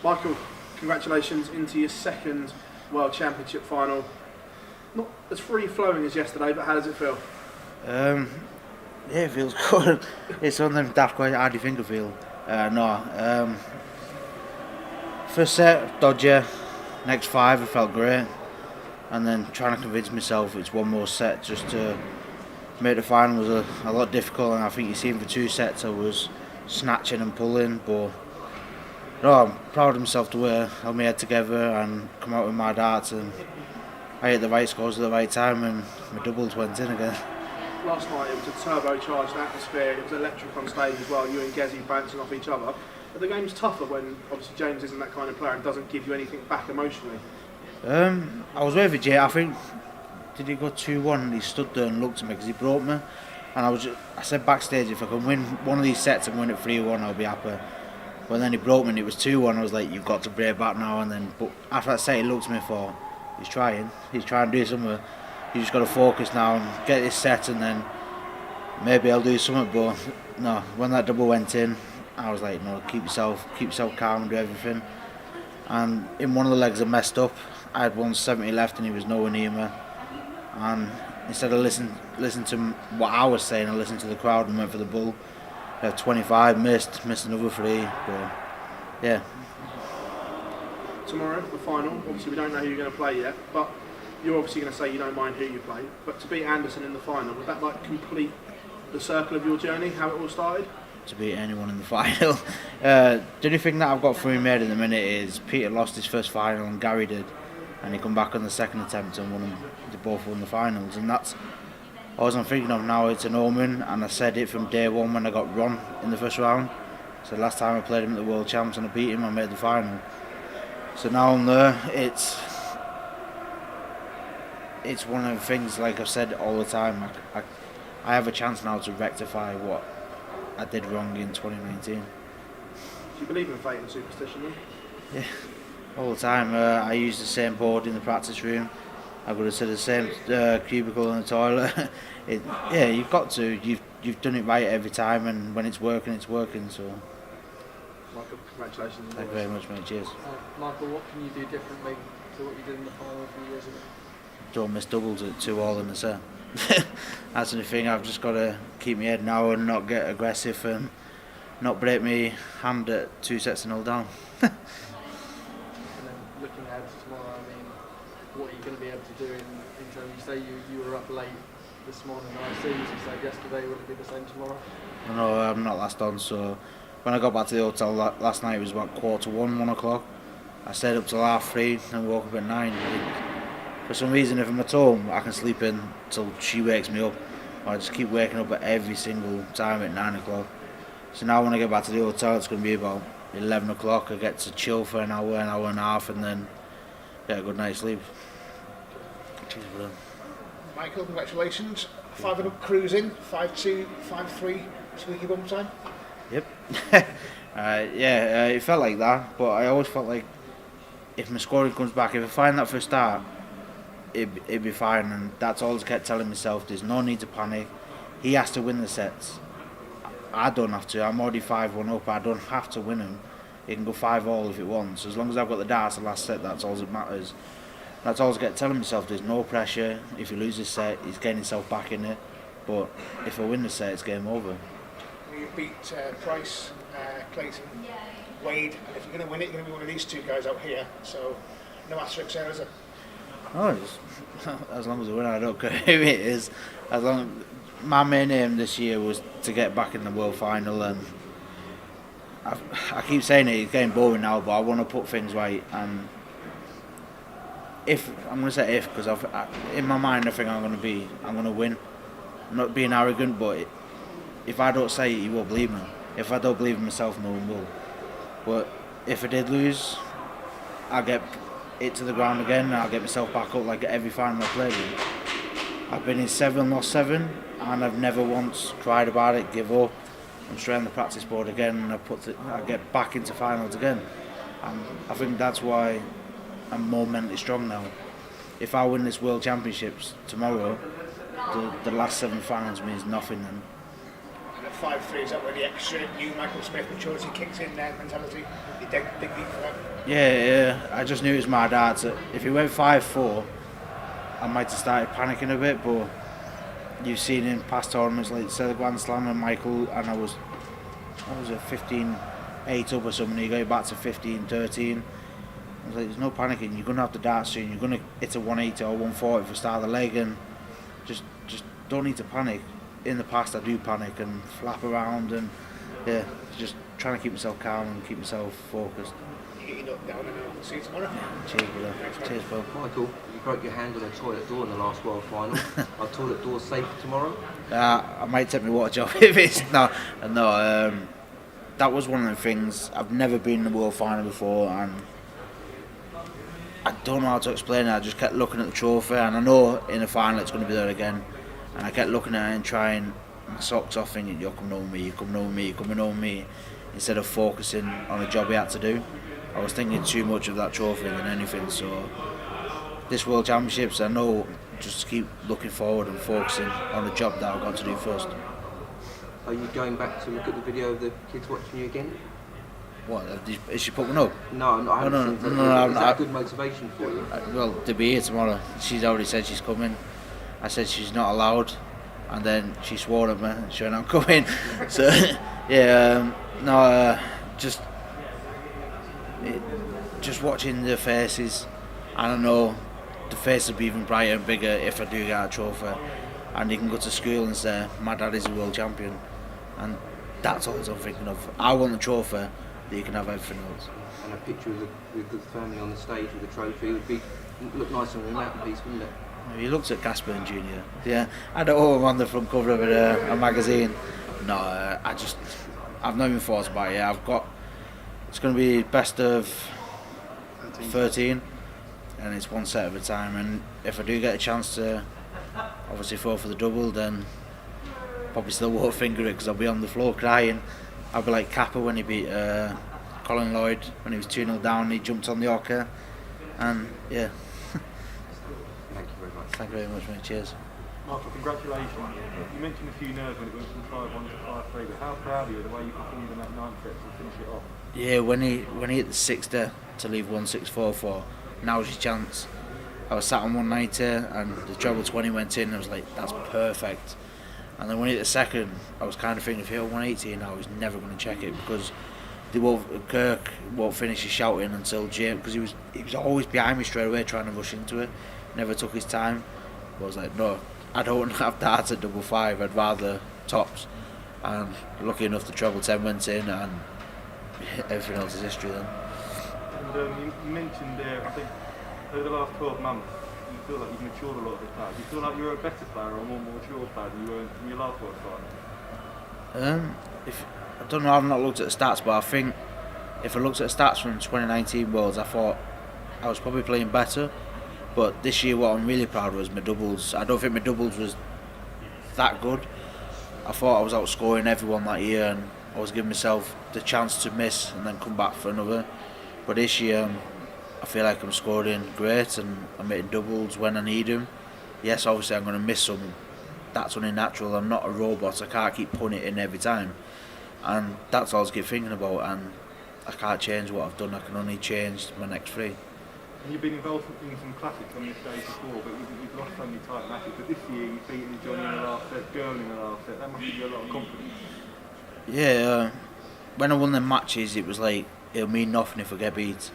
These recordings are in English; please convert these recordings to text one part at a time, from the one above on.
Michael, congratulations into your second World Championship final. Not as free-flowing as yesterday, but how does it feel? Yeah, it feels good. It's one of them daft questions. How do you think I feel? First set, dodger. Next 5, I felt great. And then trying to convince myself it's one more set just to make the final was a lot difficult. And I think you seen for 2 sets I was snatching and pulling, but I'm proud of myself to hold my head together and come out with my darts, and I hit the right scores at the right time and my doubles went in again. Last night it was a turbocharged atmosphere, it was electric on stage as well, you and Gezi bouncing off each other. But the game's tougher when obviously James isn't that kind of player and doesn't give you anything back emotionally. I was with Jay, I think, did he go 2-1 and he stood there and looked at me because he broke me. And I said backstage, if I can win one of these sets and win it 3-1, I'll be happy. But then he broke me and it was 2-1, I was like, you've got to break back now. And then, but after that set he looked at me and thought, he's trying to do something. You just got to focus now and get this set, and then maybe I'll do something. But no, when that double went in, I was like, no, keep yourself calm and do everything. And in one of the legs I messed up. I had 170 left and he was nowhere near me. And instead of listening to what I was saying, I listened to the crowd and went for the bull. 25, missed another 3. But yeah. Tomorrow, the final, obviously we don't know who you're going to play yet, but you're obviously going to say you don't mind who you play. But to beat Anderson in the final, would that like complete the circle of your journey, how it all started? To beat anyone in the final. The only thing that I've got for me made in the minute is Peter lost his first final and Gary did, and he come back on the second attempt and they both won the finals, and that's all I'm thinking of now. It's an omen, and I said it from day one when I got Ron in the first round. So last time I played him at the World Champs and I beat him, I made the final. So now I'm there. It's one of the things, like I've said all the time, I have a chance now to rectify what I did wrong in 2019. Do you believe in fate and superstition then? Yeah, all the time. I use the same board in the practice room. I go to the same cubicle in the toilet. You've got to. You've done it right every time, and when it's working, it's working. So. Michael, congratulations. Thank you very much, mate. Cheers. Michael, what can you do differently to what you did in the final a few years ago? Don't miss doubles at 2-all in the set. That's the thing. I've just got to keep my head now and not get aggressive and not break me hand at 2 sets and 0 down. And then looking ahead to tomorrow, I mean, what are you going to be able to do in terms? You say you were up late this morning. I assume you said yesterday. Will it be the same tomorrow? No, I'm not last on. So when I got back to the hotel last night, it was about 1:45, 1 o'clock. I stayed up till 3:30 and woke up at 9. For some reason, if I'm at home, I can sleep in till she wakes me up. I just keep waking up at every single time at 9 o'clock. So now when I get back to the hotel, it's going to be about 11 o'clock. I get to chill for an hour and a half, and then get a good night's sleep. Cheers, brother. Michael, congratulations. 5-0 cruising, 5-2, 5-3, squeaky bum time. Yep. It felt like that, but I always felt like if my scoring comes back, if I find that first start, it'd be fine, and that's all I kept telling myself. There's no need to panic. He has to win the sets. I don't have to. I'm already 5-1 up. I don't have to win him. He can go 5-all if he wants. As long as I've got the darts the last set, that's all that matters. That's all I kept telling myself. There's no pressure. If he loses set, he's getting himself back in it. But if I win the set, it's game over. You beat Price, Clayton, Wade, and if you're going to win it, you're going to be one of these 2 guys out here. So no asterisks there, is it? Oh, as long as I win, I don't care who it is. My main aim this year was to get back in the world final, and I keep saying it's getting boring now, but I want to put things right. And I'm going to say if, because in my mind I think I'm going to win. I'm not being arrogant, but if I don't say it, you won't believe me. If I don't believe in myself, no one will. But if I did lose, I'll get it to the ground again, and I'll get myself back up like every final I played in. I've been in 7, lost 7, and I've never once cried about it, give up. I'm straight on the practice board again, and I get back into finals again. And I think that's why I'm more mentally strong now. If I win this World Championships tomorrow, the last 7 finals means nothing then. And a 5-3, is that where the extra you, Michael Smith, maturity kicks in there, mentality? You dig deep for that? Yeah, I just knew it was my dad. So if he went 5-4, I might have started panicking a bit, but you've seen in past tournaments like the Grand Slam and Michael, and I was at 15-8 up or something, you go back to 15-13. I was like, there's no panicking, you're going to have the dart soon, you're going to hit a 180 or 140 for start of the leg, and just don't need to panic. In the past I do panic and flap around, and yeah, just trying to keep myself calm and keep myself focused. You get your nut down and I'll see you tomorrow. Cheers, brother. Cheers, Bill. Michael, you broke your hand on a toilet door in the last World Final. Are toilet doors safe for tomorrow? I might take my water job if it's no. That was one of the things. I've never been in the World Final before, and I don't know how to explain it. I just kept looking at the trophy, and I know in the final it's going to be there again. And I kept looking at it and trying my socks off, thinking, you're coming over me, you're coming over me, you're coming over me, instead of focusing on a job he had to do. I was thinking too much of that trophy than anything. So this World Championships, I know just to keep looking forward and focusing on the job that I've got to do first. Are you going back to look at the video of the kids watching you again? What, is she put one up? No, I haven't seen no, Is that a good motivation for you? Well, to be here tomorrow, she's already said she's coming. I said she's not allowed, and then she swore at me, she went, I'm coming. So, yeah, just watching the faces, and I know the face will be even brighter and bigger if I do get a trophy, and you can go to school and say, my dad is a world champion, and that's all I'm thinking of. I want the trophy, that you can have everything else. And a picture with the family on the stage with the trophy would look nice on the mantelpiece, wouldn't it? You looked at Casper and Junior. Yeah, I don't know him on the front cover of a magazine. No, I've not even thought about it. It's going to be best of 13, and it's one set at a time. And if I do get a chance to obviously throw for the double, then probably still won't finger it because I'll be on the floor crying. I'll be like Kappa when he beat Colin Lloyd when he was 2-0 down. He jumped on the hooker, and yeah. Thank you very much. Thank you very much, mate. Cheers. Michael, congratulations. You mentioned a few nerves when it went from 5-1 to 5-3, but how proud are you of the way you performed in that 9th set to finish it off? Yeah, when he hit the 60 to leave 1-6-4-4, now's your chance. I was sat on 190 and the treble 20 went in, and I was like, that's perfect. And then when he hit the second, I was kind of thinking, if he hit 180 now, he's never going to check it, because Kirk won't finish his shouting until James, because he was always behind me straight away trying to rush into it, never took his time. But I was like, no, I don't have darts at 5-5, I'd rather tops. And lucky enough the treble 10 went in, and everything else is history then. And you mentioned I think over the last 12 months you feel like you've matured a lot as a player. Do you feel like you're a better player or a more mature player than you were in your last World Final? I don't know, I've not looked at the stats, but I think if I looked at the stats from 2019 Worlds, I thought I was probably playing better. But this year what I'm really proud of was my doubles. I don't think my doubles was that good. I thought I was outscoring everyone that year, and I was giving myself the chance to miss and then come back for another. But this year I feel like I'm scoring great and I'm hitting doubles when I need them. Yes, obviously I'm going to miss some. That's only natural. I'm not a robot. I can't keep putting it in every time. And that's all I keep thinking about, and I can't change what I've done. I can only change my next three. And you've been involved in some classics on this stage before, but you've lost so many tight matches. But this year you've beaten Johnny in the last set, Girl in the last set. That must give you a lot of confidence. Yeah, when I won the matches, it was like, it'll mean nothing if I get beat.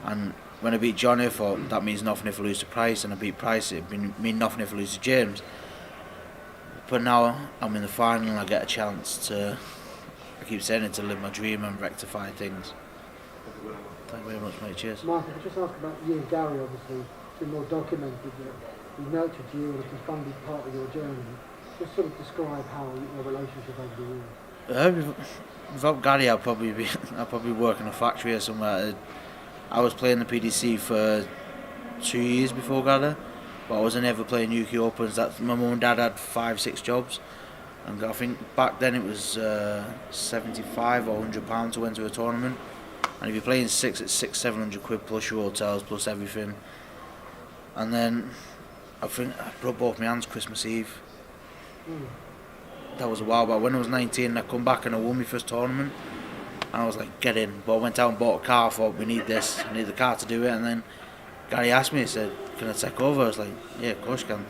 And when I beat Johnny, I thought that means nothing if I lose to Price, and I beat Price, it'd mean nothing if I lose to James. But now I'm in the final and I get a chance to, I keep saying it, to live my dream and rectify things. Thank you very much, mate. Cheers. Mark, I could just ask about you and Gary, obviously. It's been more documented that he nurtured you and it's a funded part of your journey. Just sort of describe how your relationship over the years. Without Gary, I'd probably work in a factory or somewhere. I was playing the PDC for 2 years before Gary, but I wasn't ever playing UK Opens. My mum and dad had 5-6 jobs, and I think back then it was £75 or £100 to enter a tournament. And if you're playing 6, it's £600-700 plus your hotels, plus everything. And then I think I broke both my hands Christmas Eve. that was a while back. When I was 19, I come back and I won my first tournament, and I was like, get in. But I went out and bought a car. I thought, we need this. I need the car to do it. And then Gary asked me, he said, can I take over? I was like, yeah, of course you can.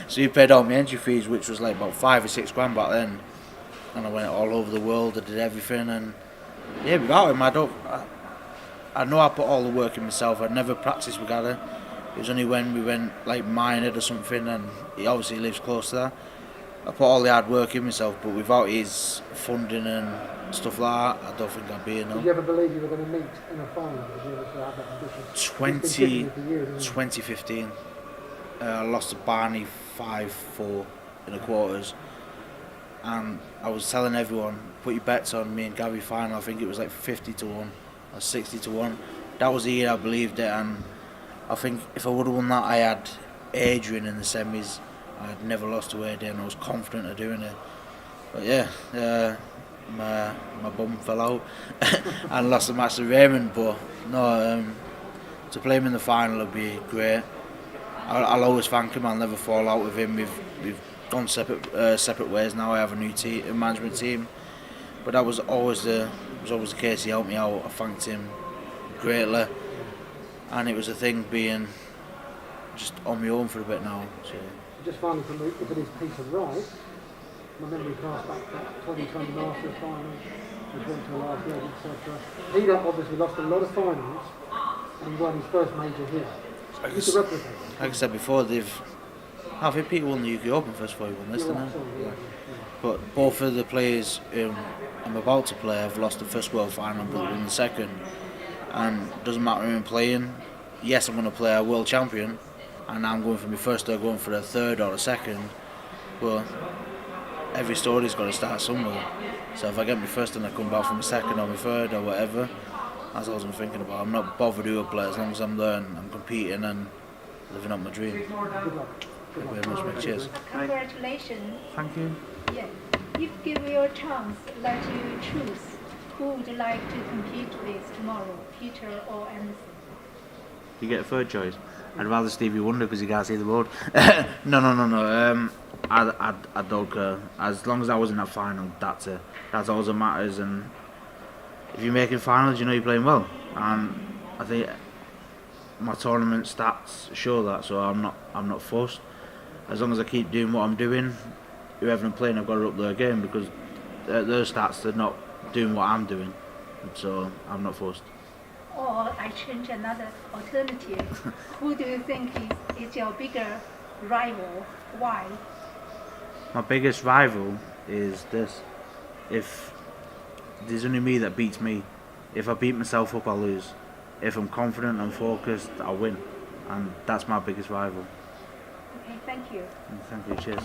So he paid all my entry fees, which was like about 5 or 6 grand back then. And I went all over the world. I did everything, and yeah, without him, I know I put all the work in myself. I'd never practiced with Gary. It was only when we went like Minehead or something, and he obviously lives close to that. I put all the hard work in myself, but without his funding and stuff like that, I don't think I'd be here now. Did you ever believe you were going to meet in a final? Did you ever have that ambition? It's been kicking you for years, isn't it? 2015, I lost to Barney 5-4 in the quarters, and I was telling everyone, put your bets on me and Gary final. I think it was like 50-1 or 60-1. That was the year I believed it, and I think if I would have won that, I had Adrian in the semis. I had never lost to Adrian. I was confident of doing it. But yeah, my bum fell out and lost the match to Raymond. But no, to play him in the final would be great. I'll always thank him. I'll never fall out with him. We've gone separate ways now. I have a new management team. But that was always the case. He helped me out. I thanked him greatly. And it was a thing being just on my own for a bit now. So. Just finally, from look at his piece of right, my memory cast back to 2020 Masters final, which went to the last leg, etc. He obviously lost a lot of finals, and he won his first major here. Just to replicate that. Like I said before, I think Peter won the UK Open first before he won this, didn't he? Yeah. But both of the players I'm about to play have lost the first World Final, but won the second. And it doesn't matter who I'm playing. Yes, I'm going to play a world champion, and I'm going for my first or going for a third or a second. But every story's got to start somewhere. So if I get my first and I come back from my second or my third or whatever, that's all I'm thinking about. I'm not bothered who I play as long as I'm there and I'm competing and living up my dream. Good luck. Thank you very much, mate. Cheers. Congratulations. Thank you. Yeah. If give you a chance, let you choose who would you like to compete with tomorrow, Peter or Anderson? You get a third choice. I'd rather Stevie Wonder because he can't see the road. No. I don't care. As long as I was in that final, that's it. That's all that matters. And if you're making finals, you know you're playing well. And I think my tournament stats show that. So I'm not forced. As long as I keep doing what I'm doing, whoever I'm playing, I've got to up their game because their stats, they're not doing what I'm doing. So I'm not forced. Or I change another alternative. Who do you think is your bigger rival? Why? My biggest rival is this. If there's only me that beats me, if I beat myself up, I lose. If I'm confident and focused, I win. And that's my biggest rival. Okay, thank you. Thank you, cheers.